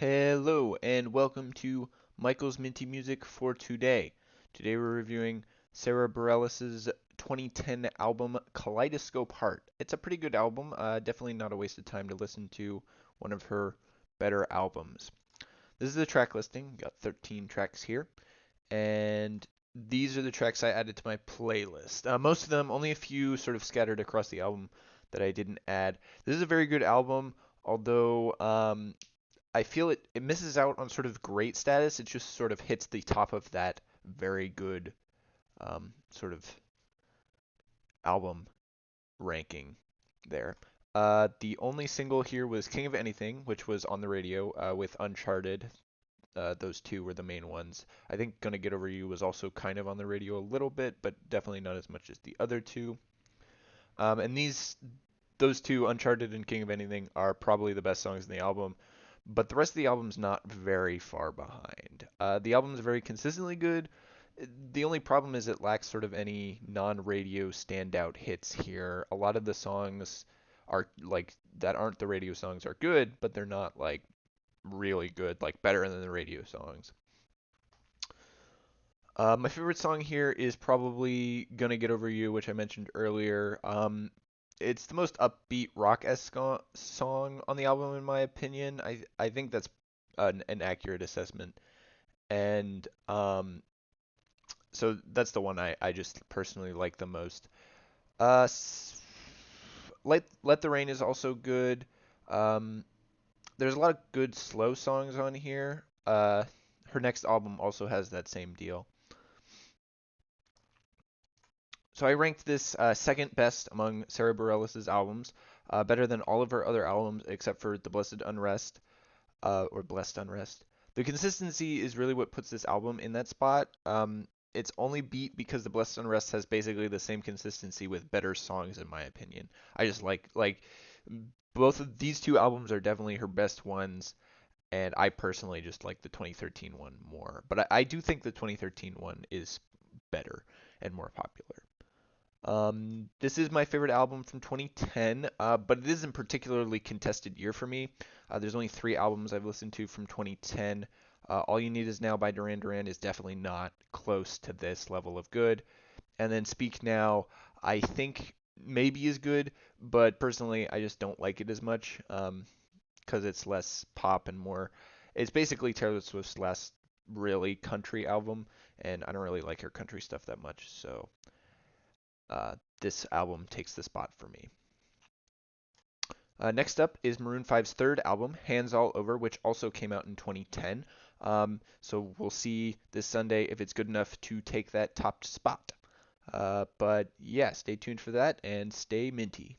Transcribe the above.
Hello and welcome to Michael's Minty Music for today. Today we're reviewing Sara Bareilles' 2010 album Kaleidoscope Heart. It's a pretty good album, definitely not a waste of time to listen to one of her better albums. This is the track listing, got 13 tracks here, and these are the tracks I added to my playlist. Most of them, only a few sort of scattered across the album that I didn't add. This is a very good album, although I feel it misses out on sort of great status. It just sort of hits the top of that very good sort of album ranking there. The only single here was King of Anything, which was on the radio with Uncharted. Those two were the main ones. I think Gonna Get Over You was also kind of on the radio a little bit, but definitely not as much as the other two. And those two, Uncharted and King of Anything, are probably the best songs in the album. But the rest of the album's not very far behind. The album's very consistently good. The only problem is it lacks sort of any non-radio standout hits here. A lot of the songs are like that aren't the radio songs are good, but they're not like really good, like better than the radio songs. My favorite song here is probably "Gonna Get Over You," which I mentioned earlier. It's the most upbeat rock-esque song on the album, in my opinion. I think that's an accurate assessment, and so that's the one I just personally like the most. Uh, s- Let the Rain is also good. Um, there's a lot of good slow songs on here. Her next album also has that same deal. So I ranked this second best among Sara Bareilles' albums, better than all of her other albums except for The Blessed Unrest or Blessed Unrest. The consistency is really what puts this album in that spot. It's only beat because The Blessed Unrest has basically the same consistency with better songs, in my opinion. I just like both of these two albums are definitely her best ones, and I personally just like the 2013 one more. But I do think the 2013 one is better and more popular. This is my favorite album from 2010, but it isn't particularly contested year for me. There's only three albums I've listened to from 2010. All You Need Is Now by Duran Duran is definitely not close to this level of good. And then Speak Now, I think maybe is good, but personally I just don't like it as much because it's less pop and more. It's basically Taylor Swift's last really country album, and I don't really like her country stuff that much, so this album takes the spot for me. Next up is Maroon 5's third album, Hands All Over, which also came out in 2010. So we'll see this Sunday if it's good enough to take that top spot. But yeah, stay tuned for that and stay minty.